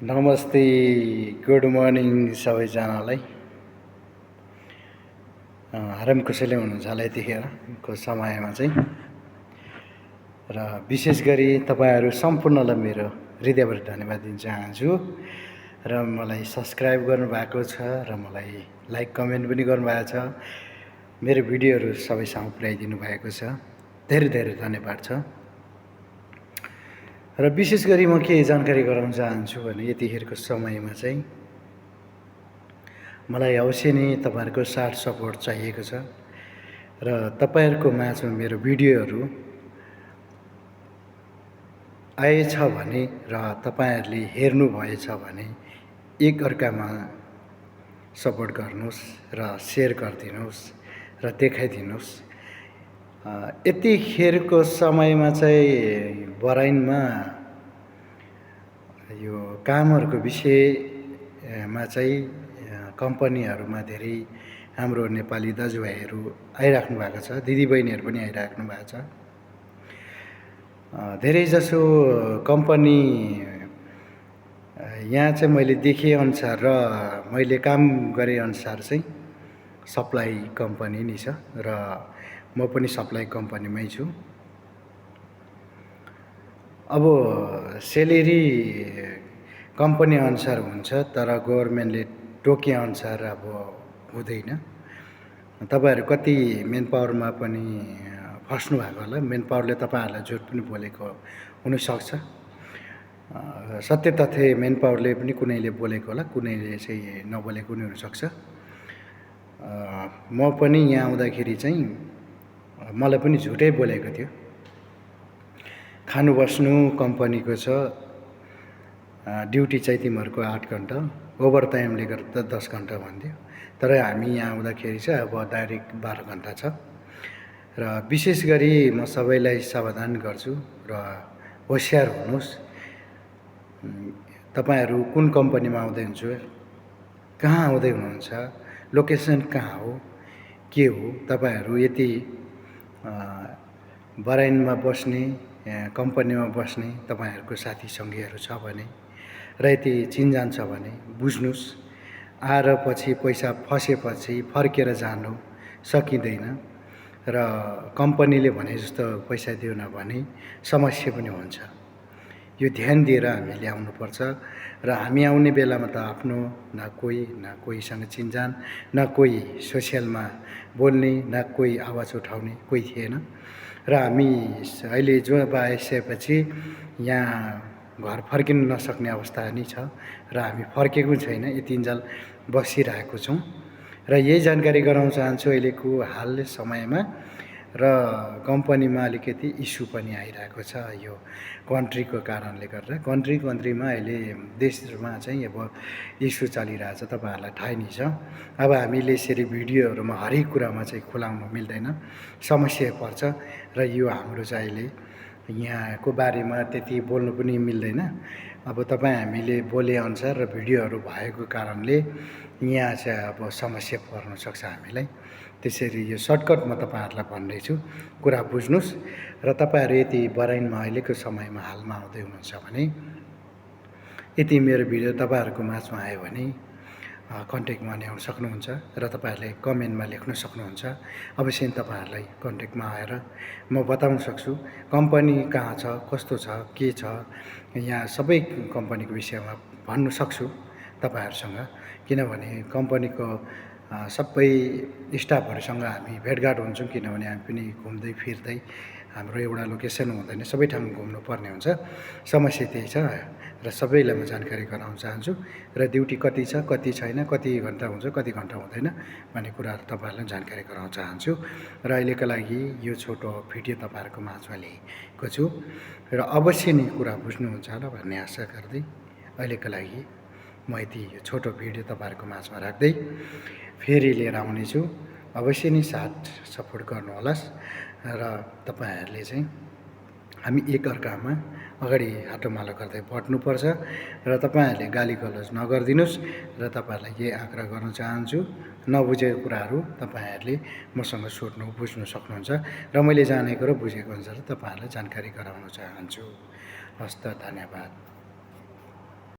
नमस्ते, good morning सबैजनालाई। हरम कुशलै हुनुहुन्छ होला यतिखेरको समयमा चाहिँ। र विशेष गरी तपाईँहरू सम्पूर्णलाई मेरो हृदयबाट धन्यवाद दिन चाहन्छु। र मलाई सब्सक्राइब गर्नुभएको छ र मलाई लाइक कमेन्ट पनि गर्नुभएको छ। मेरो भिडियोहरू सबैसँग पुर्याइदिनु भएको छ। धेरै धेरै धन्यवाद छ। र विशेष गरी म के जानकारी गराउन चाहन्छु भने यतिखेरको समयमा चाहिँ मलाई अवश्य नै तपाईहरुको साथ सपोर्ट चाहिएको छ र तपाईहरुको माझमा मेरो भिडियोहरू आएछ भने र तपाईहरुले हेर्नु भएछ भने एक अर्कामा सपोर्ट गर्नुस् र शेयर गरिदिनुस् र देखाइदिनुस्। यतिखेरको समयमा चाहिँ बराइनमा यो कामहरुको विषयमा चाहिँ कम्पनीहरुमा धेरै हाम्रो नेपाली दाजुभाइहरू आइराख्नु भएको छ, दिदीबहिनीहरू पनि आइराख्नु भएको छ। धेरै जसो कम्पनी यहाँ चाहिँ मैले देखे अनुसार र मैले काम गरे अनुसार चाहिँ सप्लाई कम्पनी नि छ र म पनि सप्लाई कम्पनीमै छु। अब सेलेरी कम्पनी अनुसार हुन्छ, तर गभर्नमेन्टले टोके अनुसार अब हुँदैन। तपाईहरु कति मेन पावरमा पनि फस्नु भएको होला। मेन पावरले तपाईहरुलाई झुट पनि बोलेको हुन सक्छ। सत्य तथ्य मेन पावरले पनि कुनैले बोलेको होला, कुनैले चाहिँ नबोलेको पनि हुन सक्छ। म पनि यहाँ आउँदाखेरि चाहिँ मलाई पनि झुटै बोलेको थियो। खानु बस्नु कम्पनीको छ, ड्युटी चाहिँ तिमीहरुको 8 घण्टा, ओभर टाइमले गर्दा 10 घण्टा भन्थ्यो। तर हामी यहाँ आउँदाखेरि चाहिँ अब डाइरेक्ट 12 घण्टा छ। र विशेष गरी म सबैलाई सावधान गर्छु र होशियार हुनुस्। तपाईहरु कुन कम्पनीमा आउँदै हुनुहुन्छ, कहाँ आउँदै हुनुहुन्छ, लोकेसन कहाँ हो, के हो, तपाईहरु यति बराइनमा बस्ने, कम्पनीमा बस्ने तपाईहरुको साथी संगीहरु छ भने र यति चिनजान छ भने बुझ्नुस्। आएर पछि पैसा फसेपछि फर्केर जानु सकिँदैन र कम्पनीले भने जस्तो पैसा दिएन भने समस्या पनि हुन्छ। यो ध्यान दिएर हामीले आउनुपर्छ। र हामी आउने बेलामा त आफ्नो न कोहीसँग चिनजान, न कोही सोसियलमा बोल्ने, न कोही आवाज उठाउने कोही थिएन। र हामी अहिले जो आइसकेपछि यहाँ घर फर्किन नसक्ने अवस्था नै छ र हामी फर्केको छैन, यतिन्जेल बसिरहेको छौँ। र यही जानकारी गराउन चाहन्छु अहिलेको हाल समयमा। र कम्पनीमा अलिकति इस्यु पनि आइरहेको छ यो कन्ट्रीको कारणले गर्दा। कन्ट्रीमा अहिले देशमा चाहिँ अब इस्यु चलिरहेछ, तपाईहरुलाई थाहै नै छ। अब हामीले यसरी भिडियोहरुमा हरेक कुरामा चाहिँ खुलाउन मिल्दैन, समस्या पर्छ। र यो हाम्रो चाहिँ अहिले यहाँको बारेमा त्यति बोल्नु पनि मिल्दैन। अब हामीले बोले अनुसार र भिडियोहरु भएको कारणले यहाँ चाहिँ अब समस्या पर्न सक्छ हामीलाई। त्यसैले यो सर्टकटमा तपाईहरुलाई भन्दैछु, कुरा बुझ्नुस्। र तपाईहरु यति बराइनमा अहिलेको समयमा हालमा आउँदै हुनुहुन्छ भने यति मेरो भिडियो तपाईहरुको माझमा आयो भने कन्ट्याक्टमा ल्याउन सक्नुहुन्छ र तपाईहरुले कमेन्टमा लेख्न सक्नुहुन्छ। अवश्य तपाईहरुलाई कन्ट्याक्टमा आएर म बताउन सक्छु कम्पनी कहाँ छ, कस्तो छ, के छ, यहाँ सबै कम्पनीको विषयमा भन्न सक्छु तपाईहरुसँग। किनभने कम्पनीको सबै स्टाफहरुसँग हामी भेटघाट हुन्छौँ। किनभने हामी पनि घुम्दै फिर्दै हाम्रो एउटा लोकेसन हुँदैन, सबै ठाउँ घुम्नु पर्ने हुन्छ। समस्या त्यही छ र सबैलाई म जानकारी गराउन चाहन्छु। र ड्युटी कति छ, कति छैन, कति घण्टा हुन्छ, कति घण्टा हुँदैन भन्ने कुराहरू तपाईहरुलाई जानकारी गराउन चाहन्छु। र अहिलेको लागि यो छोटो भिडियो तपाईहरुको माझमा ल्याएको छु र अवश्य नै कुरा बुझ्नुहुन्छ होला भन्ने आशा गर्दै अहिलेको लागि म यति यो छोटो भिडियो तपाईहरुको माझमा राख्दै फेरि लिएर आउनेछु। अवश्य नै साथ सपोर्ट गर्नुहोला र तपाईहरुले चाहिँ हामी एक अर्कामा अगाडि हाटोमालो गर्दै बढ्नुपर्छ। र तपाईहरुले गाली गलौज नगर्दिनुस्। र तपाईहरुलाई यही आग्रह गर्न चाहन्छु, नबुझेको कुराहरू तपाईहरुले मसँग सोध्नु बुझ्नु सक्नुहुन्छ र मैले जानेको र बुझेको अनुसार तपाईहरुलाई जानकारी गराउन चाहन्छु। हस्त, धन्यवाद।